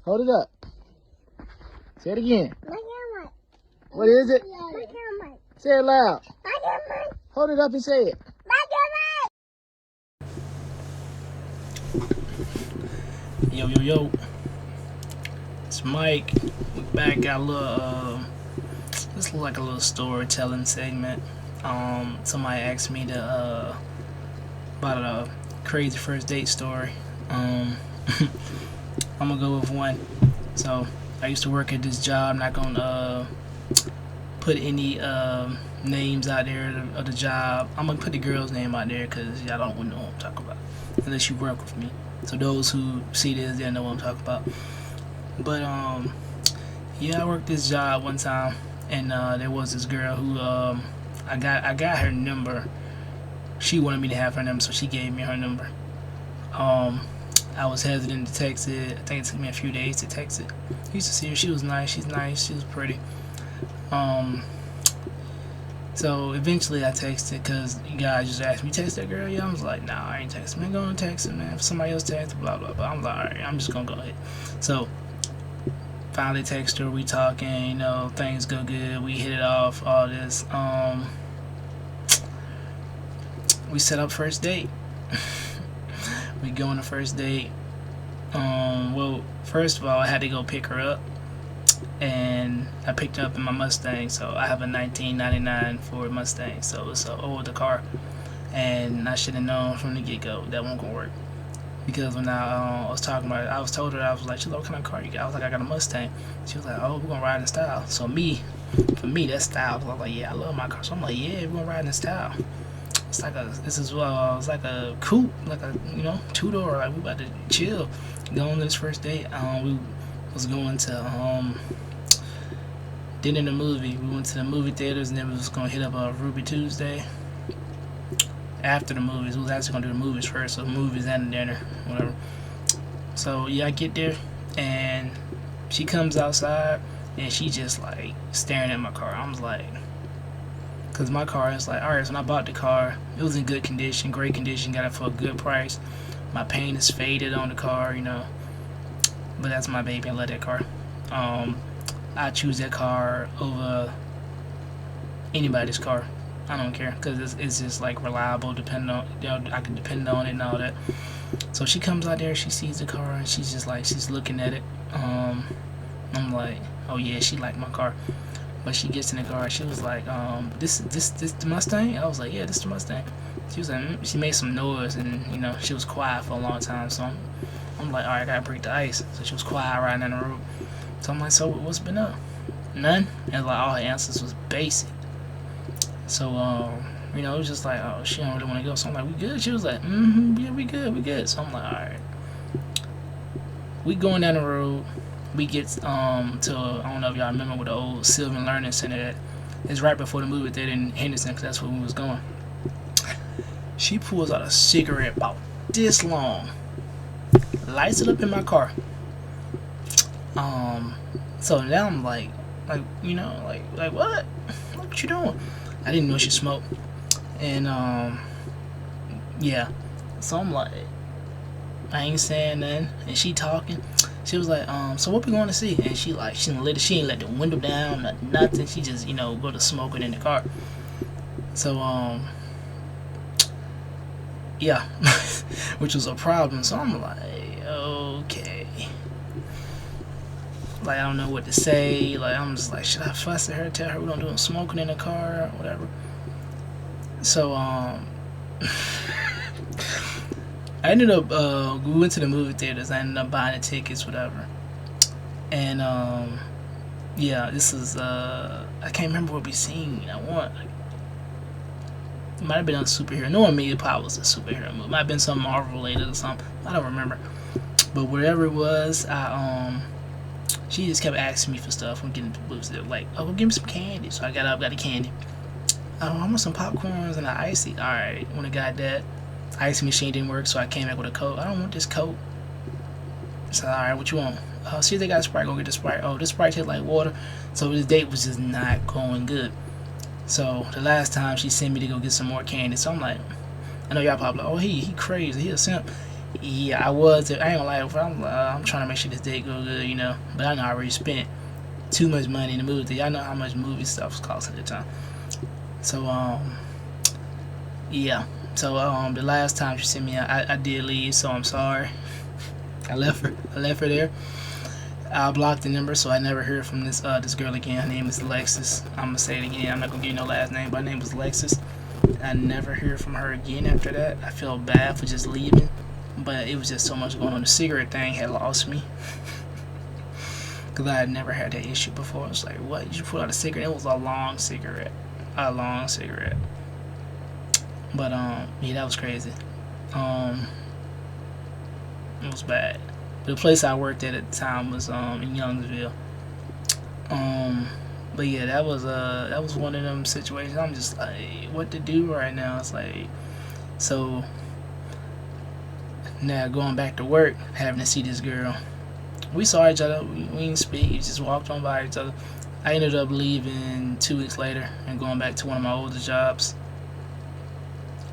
Hold it up. Say it again. What is it? Say it loud. Hold it up and say it. Yo, yo, yo. It's Mike. We back. Got a little, this looks like a little storytelling segment. Somebody asked me to, about a crazy first date story. I'm gonna go with one. So, I used to work at this job. I'm not gonna, put any, names out there of the job. I'm gonna put the girl's name out there because y'all don't know what I'm talking about. Unless you work with me. So those who see this, they know what I'm talking about. But yeah, I worked this job one time, and there was this girl who I got her number. She wanted me to have her number, so she gave me her number. I was hesitant to text it. I think it took me a few days to text it. I used to see her. She was nice. She's nice. She was pretty. So eventually I texted because you guys just asked me, text that girl? Yeah, I was like, nah, I ain't texting. Man, go and text it, man. If somebody else texts, blah, blah, blah. I'm like, alright, I'm just gonna go ahead. So, finally text her, we talking, you know, things go good, we hit it off, all this. We set up first date. We go on the first date. Well, first of all, I had to go pick her up. And I picked her up in my Mustang, so I have a 1999 Ford Mustang, so it's an older car, and I should have known from the get-go that won't gonna work, because when I was talking about it, I was told her, I was like, what kind of car you got? I was like, I got a Mustang. She was like, oh, we're gonna ride in style. So for me, that's style. So I was like, yeah, I love my car. So I'm like, yeah, we're gonna ride in style. It's like it's like a coupe, like a, you know, two-door, like we about to chill, go on this first date. We was going to dinner the movie. We went to the movie theaters, and then we was gonna hit up a Ruby Tuesday after the movies. We was actually gonna do the movies first, so movies and dinner, whatever. So yeah, I get there, and she comes outside, and she just like staring at my car. I was like, cause my car is like, alright, so when I bought the car, it was in good condition, great condition, got it for a good price. My paint is faded on the car, you know, but that's my baby. I love that car. I choose that car over anybody's car. I don't care, because it's just like reliable, depending on, you know, I can depend on it and all that. So she comes out there, she sees the car, and she's just like, she's looking at it. I'm like, oh yeah, she liked my car. But she gets in the car, she was like, this the Mustang? I was like, yeah, this the Mustang. She was like, she made some noise, and you know, she was quiet for a long time. So I'm like, alright, I gotta break the ice. So she was quiet riding down the road. So I'm like, so what's been up? None. And like all her answers was basic. So you know, it was just like, oh, she don't really want to go. So I'm like, we good? She was like, yeah, we good. So I'm like, alright. We going down the road. We get to, I don't know if y'all remember, with the old Sylvan Learning Center that is right before the movie theater in Henderson, because that's where we was going. She pulls out a cigarette about this long, lights it up in my car. So now I'm like, you know, like what? What you doing? I didn't know she smoked. And yeah. So I'm like, I ain't saying nothing, and she talking. She was like, so what we going to see? And she ain't let the window down, nothing. She just, you know, go to smoking in the car. So yeah, which was a problem. So I'm like, okay. Like, I don't know what to say. Like, I'm just like, should I fuss at her, tell her we don't do smoking in the car or whatever? So I ended up we went to the movie theaters. I ended up buying the tickets, whatever. And yeah, this is I can't remember what we seen. It might have been a superhero. Knowing me, it probably was a superhero movie. It might have been some Marvel related or something. I don't remember. But whatever it was, she just kept asking me for stuff when getting to the movies. Like, oh, go give me some candy. So I got up, got the candy. Oh, I want some popcorns and an icy. Alright, when I got that, ice machine didn't work, so I came back with a Coke. I don't want this Coke. So, alright, what you want? See if they got a Sprite, go get the Sprite. Oh, this Sprite tastes like water. So this date was just not going good. So the last time she sent me to go get some more candy. So I'm like, I know y'all probably like, oh, he crazy, he a simp. Yeah, I was. I ain't gonna lie. I'm trying to make sure this date go good, But I know I already spent too much money in the movie theater. I know how much movie stuff was costing at the time. So yeah. So the last time she sent me, I did leave. So I'm sorry. I left her. I left her there. I blocked the number, so I never heard from this girl again. Her name is Alexis. I'm gonna say it again. I'm not gonna give you no last name, but her name was Alexis. I never heard from her again after that. I feel bad for just leaving, but it was just so much going on. The cigarette thing had lost me. Because I had never had that issue before. I was like, what? You put out a cigarette? It was a long cigarette. A long cigarette. But, yeah, that was crazy. It was bad. The place I worked at the time was in Youngsville. But yeah, that was one of them situations. I'm just like, what to do right now? It's like, so now going back to work, having to see this girl. We saw each other. We didn't speak. We just walked on by each other. I ended up leaving 2 weeks later and going back to one of my older jobs.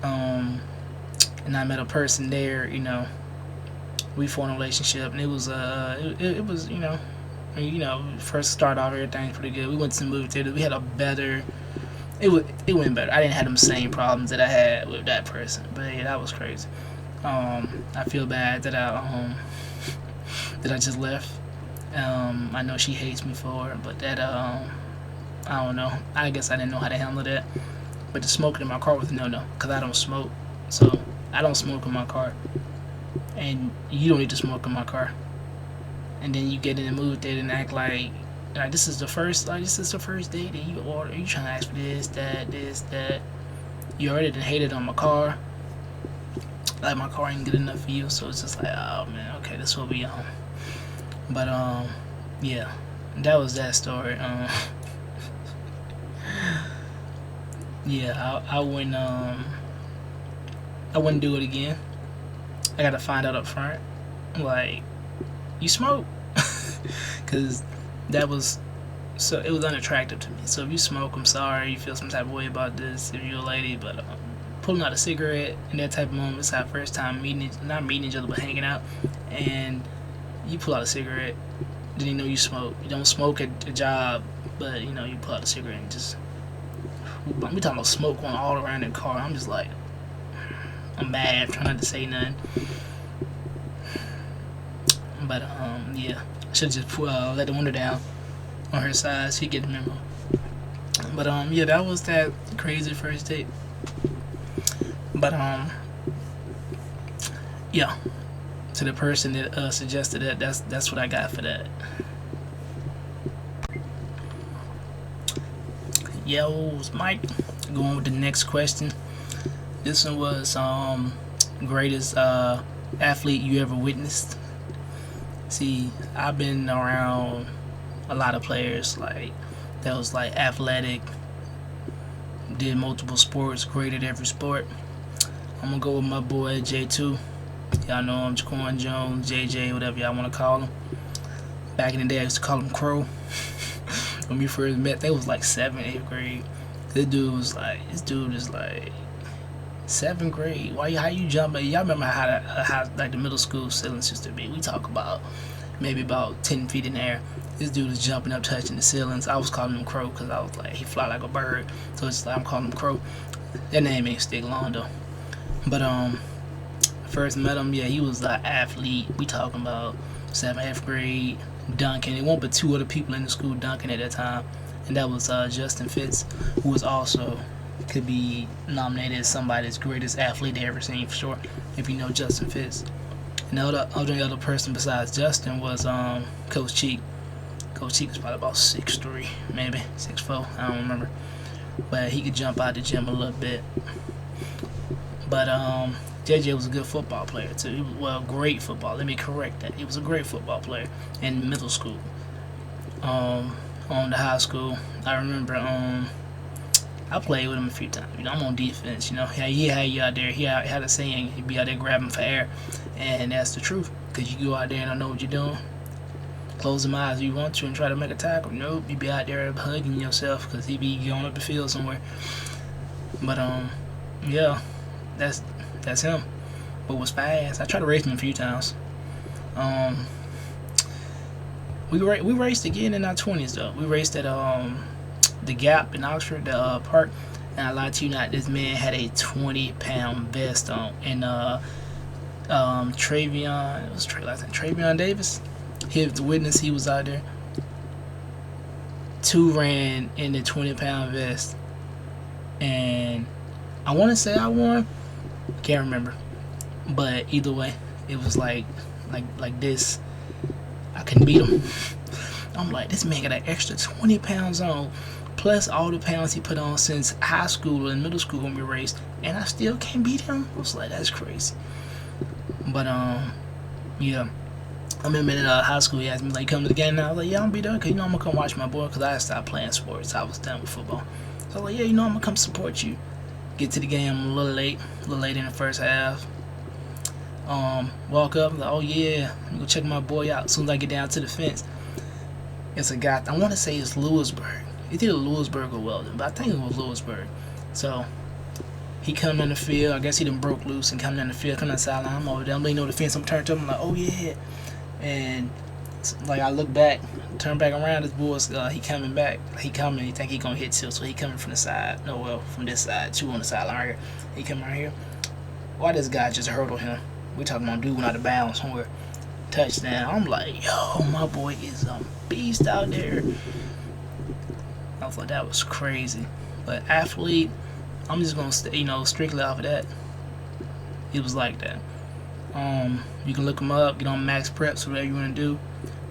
And I met a person there. We formed a relationship, and it was first start off everything's pretty good. We went to the movie theater. We had a better. It went better. I didn't have them same problems that I had with that person, but yeah, that was crazy. I feel bad that I just left. I know she hates me for it, but that I don't know. I guess I didn't know how to handle that. But the smoking in my car was no, because I don't smoke. So I don't smoke in my car, and you don't need to smoke in my car. And then you get in the mood theater and act like this is the first date that you order. You trying to ask for this, that. You already done hated on my car. Like my car ain't good enough for you, so it's just like, oh man, okay, this will be on. But yeah, that was that story. Yeah, I wouldn't do it again. I gotta find out up front, like, you smoke, because it was unattractive to me. So if you smoke, I'm sorry, you feel some type of way about this if you're a lady, but pulling out a cigarette in that type of moment, it's our first time not meeting each other, but hanging out, and you pull out a cigarette, then you smoke. You don't smoke at a job, but you pull out a cigarette and just. We talking about smoke going all around the car. I'm just like, I'm mad, trying not to say nothing. But yeah, I should just let the window down on her side so you get the memo. But yeah, that was that crazy first date. But yeah, to the person that suggested that, that's what I got for that. Yo, it's Mike. Going with the next question. This one was greatest athlete you ever witnessed. See, I've been around a lot of players that was athletic, did multiple sports, great at every sport. I'm gonna go with my boy J2. Y'all know him, Jaquan Jones, JJ, whatever y'all want to call him. Back in the day, I used to call him Crow. When we first met, they was 7th, 8th grade. This dude is 7th grade. How you jumping? Y'all remember how the middle school ceilings used to be? We talk about maybe about 10 feet in the air. This dude is jumping up, touching the ceilings. I was calling him Crow because I was he fly like a bird. So it's I'm calling him Crow. That name ain't stick long though. But first met him, yeah, he was an athlete. We talking about 7th, 8th grade, dunking. It won't but 2 other people in the school dunking at that time, and that was Justin Fitz, who was also could be nominated as somebody's greatest athlete they ever seen for sure, if you know Justin Fitz. And the other person besides Justin was Coach Cheek. Coach Cheek was probably about 6'3", maybe 6'4", I don't remember, but he could jump out the gym a little bit. But JJ was a good football player too. Great football. Let me correct that. He was a great football player in middle school. On the high school, I remember I played with him a few times. I'm on defense. He had you out there. He had a saying. He'd be out there grabbing for air, and that's the truth. Cause you go out there and don't know what you're doing. Close them eyes if you want to and try to make a tackle. Nope, you be out there hugging yourself because he be going up the field somewhere. But yeah, that's him. but was fast. I tried to race him a few times. We raced again in our 20s though. We raced at the Gap in Oxford, the park. And I lied to you not, this man had a 20-pound vest on. And Travion Davis, he was the witness. He was out there. 2 ran in the 20-pound vest, and I want to say I won. Can't remember, but either way, it was like this. I couldn't beat him. I'm like, this man got an extra 20 pounds on, plus all the pounds he put on since high school and middle school when we raced, and I still can't beat him. I was like, that's crazy. But yeah. I remember in high school, he asked me, like, come to the game, and I was like, yeah, I'm gonna be there, because, I'm gonna come watch my boy, because I stopped playing sports. I was done with football. So I was like, yeah, I'm gonna come support you. Get to the game a little late in the first half. Walk up, like, oh yeah, I'm gonna go check my boy out. As soon as I get down to the fence, it's a guy, I want to say it's Lewisburg. It's either Lewisburg or Weldon, but I think it was Lewisburg. So he come down the field, I guess he done broke loose and come down the field, come down the sideline. I'm over there, I'm leaning over the fence, I'm turned to him, I'm like, oh yeah. And like I look back, turn back around, this boy's he coming back. He coming, he think he gonna hit Till, so he coming from the side. No, well, from this side, 2 on the sideline right here. He coming right here. Why this guy just hurdle him? We talking about dude went out of bounds somewhere. Touchdown. I'm like, yo, my boy is a beast out there. I was like, that was crazy. But athlete, I'm just gonna stay, strictly off of that. It was like that. You can look him up, get on Max Preps, whatever you want to do.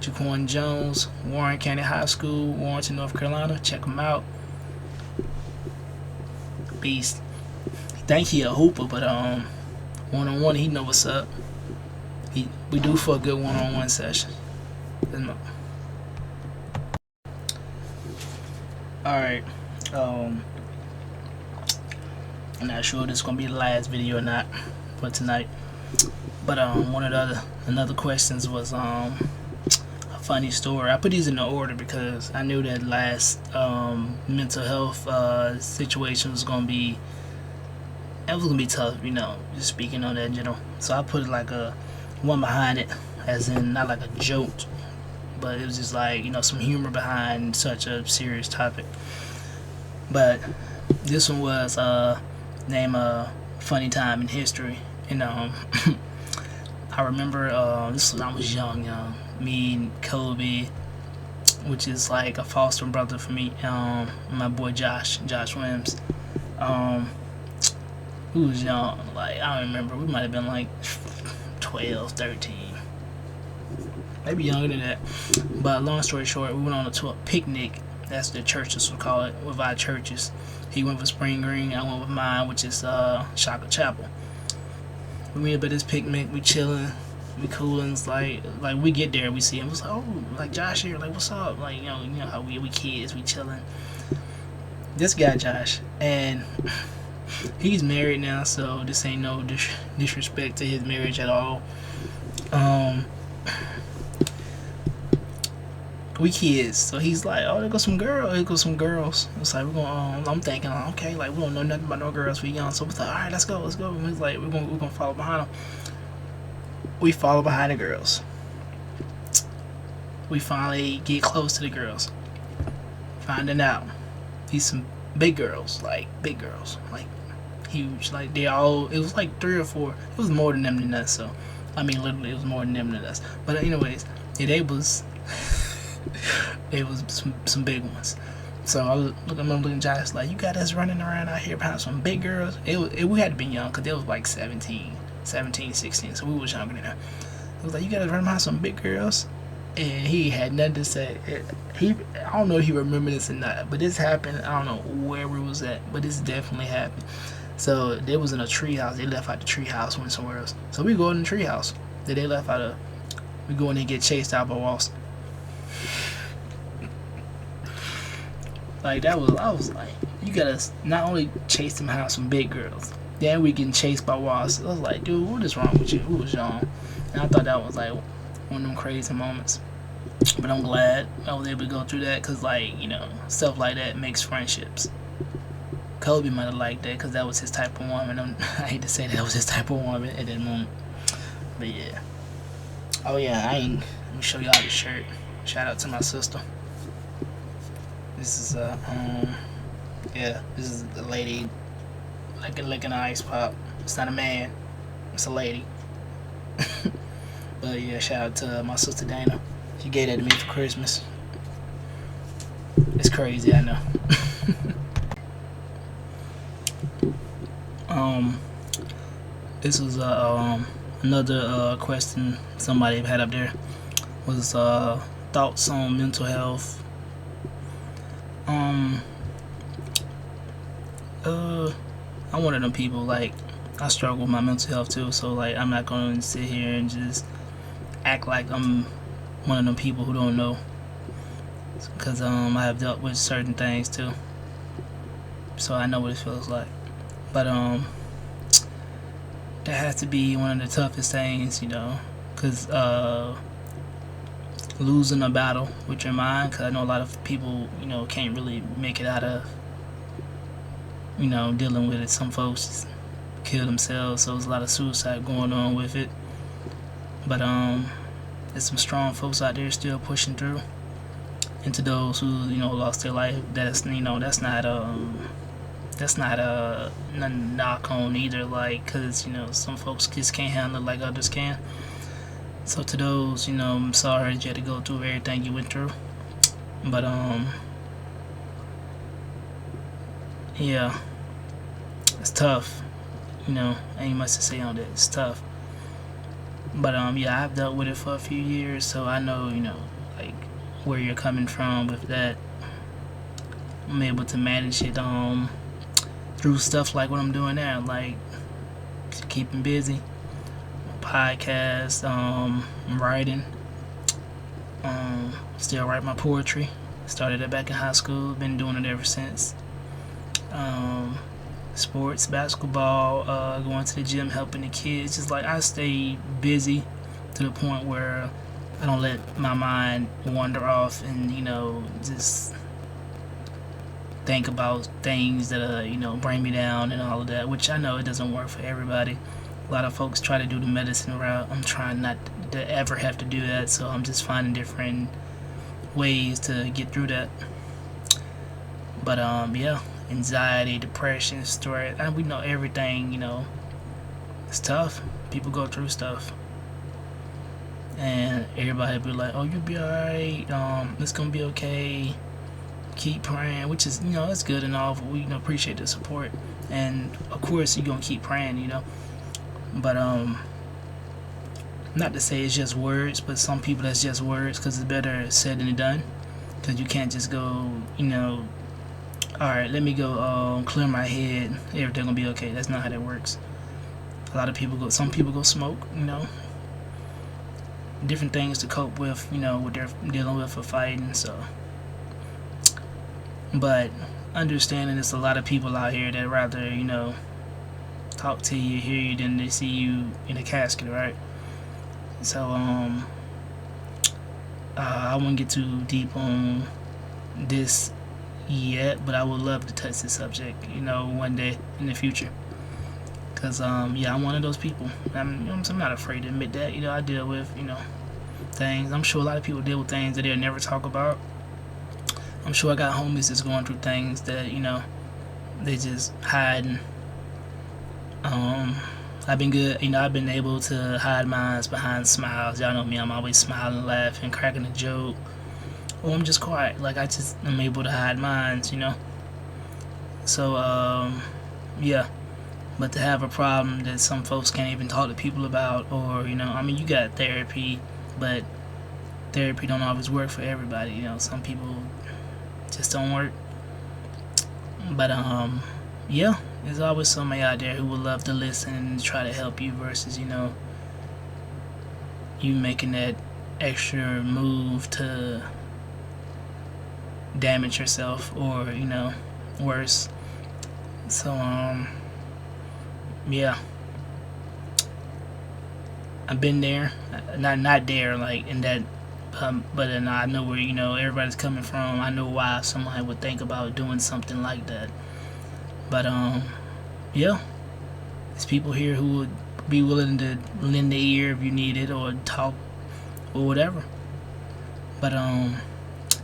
Jaquan Jones, Warren County High School, Warrenton, North Carolina. Check him out. Beast. He think he a hooper, but one-on-one, he know what's up. We do for a good one-on-one session. Alright. I'm not sure if this is gonna be the last video or not for tonight. But one of the another questions was a funny story. I put these in the order because I knew that last mental health situation was gonna be tough, just speaking on that in general. So I put like a one behind it, as in not like a joke, but it was just like some humor behind such a serious topic. But this one was named a funny time in history, and I remember this was when I was young. Me and Kobe, which is like a foster brother for me. My boy Josh Williams. We was young. Like, I don't remember. We might have been like 12, 13, maybe younger than that. But long story short, we went on to a picnic. That's the churches would call it, with our churches. He went for Spring Green. I went with mine, which is Shaka Chapel. We meet up at this picnic, we chilling, we coolin', like we get there, we see him, it's like, oh, like Josh here, like what's up, like you know how we kids, we chilling. This guy Josh, and he's married now, so this ain't no disrespect to his marriage at all. We kids, so he's like, oh, there goes some girls. It's like, we're going. I'm thinking, okay, like we don't know nothing about no girls. We young, so we're like, all right, let's go. And he's like, we're gonna follow behind him. We follow behind the girls. We finally get close to the girls. Finding out these some big girls, like huge, like they all. It was like 3 or 4. It was more than them than us. So, I mean, literally, it was more than them than us. But anyways, they was. It was some big ones. So I remember looking at Josh like, you got us running around out here behind some big girls. We had to be young because they was like 17, 16, so we was younger than that. It was like, you got us running behind some big girls, and he had nothing to say. I don't know if he remembered this or not, but this happened. I don't know where we was at, but this definitely happened. So they was in a tree house. They left out the tree house, went somewhere else. So we go in the tree house that they left out of. We go in and get chased out by Walls. Like I was like, you gotta not only chase them behind some big girls, then we getting chased by Walls. I was like, dude, what is wrong with you? Who was young? And I thought that was like one of them crazy moments. But I'm glad I was able to go through that, because like, stuff like that makes friendships. Kobe might have liked that because that was his type of woman. I hate to say that was his type of woman at that moment, but yeah. Oh yeah, let me show y'all the shirt. Shout out to my sister. This is yeah, this is a lady like licking an ice pop. It's not a man, it's a lady. But yeah, shout out to my sister Dana. She gave that to me for Christmas. It's crazy, I know. This was another question somebody had up there was thoughts on mental health. I'm one of them people, like, I struggle with my mental health too, so like I'm not gonna sit here and just act like I'm one of them people who don't know, because I have dealt with certain things too, so I know what it feels like. But that has to be one of the toughest things, because losing a battle with your mind, because I know a lot of people, can't really make it out of, dealing with it. Some folks kill themselves, so there's a lot of suicide going on with it. But there's some strong folks out there still pushing through. And to those who, lost their life, that's not a knock on either, like, because some folks just can't handle it like others can. So to those, I'm sorry that you had to go through everything you went through. But yeah, it's tough. Ain't much to say on that. It's tough. But yeah, I've dealt with it for a few years, so I know, like, where you're coming from with that. I'm able to manage it through stuff like what I'm doing now, like keeping busy, podcast, writing, still write my poetry. Started it back in high school, been doing it ever since. Sports, basketball, going to the gym, helping the kids. Just like I stay busy to the point where I don't let my mind wander off and just think about things that bring me down and all of that, which I know it doesn't work for everybody. A lot of folks try to do the medicine route. I'm trying not to ever have to do that, so I'm just finding different ways to get through that. But yeah, anxiety, depression, stress, and we know everything, it's tough. People go through stuff, and everybody be like, oh, you'll be alright, it's gonna be okay, keep praying, which is, it's good and all, but we appreciate the support, and of course you're gonna keep praying, but not to say it's just words, but some people that's just words, because it's better said than done, because you can't just go, alright, let me go clear my head, everything gonna be okay. That's not how that works. Some people go smoke, different things to cope with, what they're dealing with or fighting, so. But understanding there's a lot of people out here that rather, talk to you, hear you, than they see you in a casket, right? So, I won't get too deep on this yet, but I would love to touch this subject, one day in the future. Cause yeah, I'm one of those people. I'm not afraid to admit that. I deal with things. I'm sure a lot of people deal with things that they'll never talk about. I'm sure I got homies that's going through things that they just hide. I've been good. I've been able to hide mine behind smiles. Y'all know me. I'm always smiling, laughing, cracking a joke. Or I'm just quiet. Like I'm able to hide mine. So yeah. But to have a problem that some folks can't even talk to people about, or you got therapy, but therapy don't always work for everybody. Some people just don't work. But yeah, there's always somebody out there who would love to listen and try to help you, versus you making that extra move to damage yourself, or worse. So yeah, I've been there, not there like in that, but then I know where everybody's coming from. I know why somebody would think about doing something like that. But yeah, there's people here who would be willing to lend their ear if you need it, or talk, or whatever. But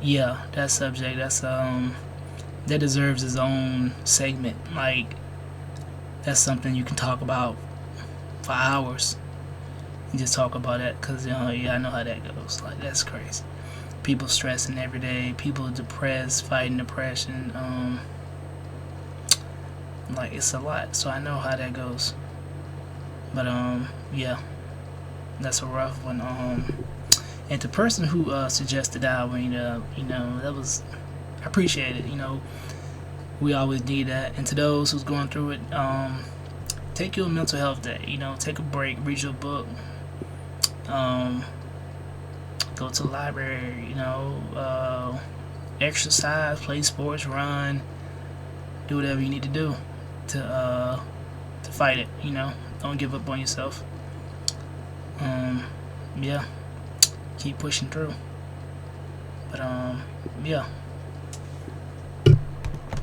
yeah, that subject, that deserves its own segment. Like, that's something you can talk about for hours and just talk about that, because yeah, I know how that goes. Like, that's crazy. People stressing every day, people depressed, fighting depression. Like, it's a lot, so I know how that goes. But yeah, that's a rough one. And the person who suggested that album, that was, I appreciate it. We always need that. And to those who's going through it, take your mental health day. Take a break, read your book, go to the library. Exercise, play sports, run, do whatever you need to do to fight it. Don't give up on yourself. Yeah, keep pushing through. But yeah.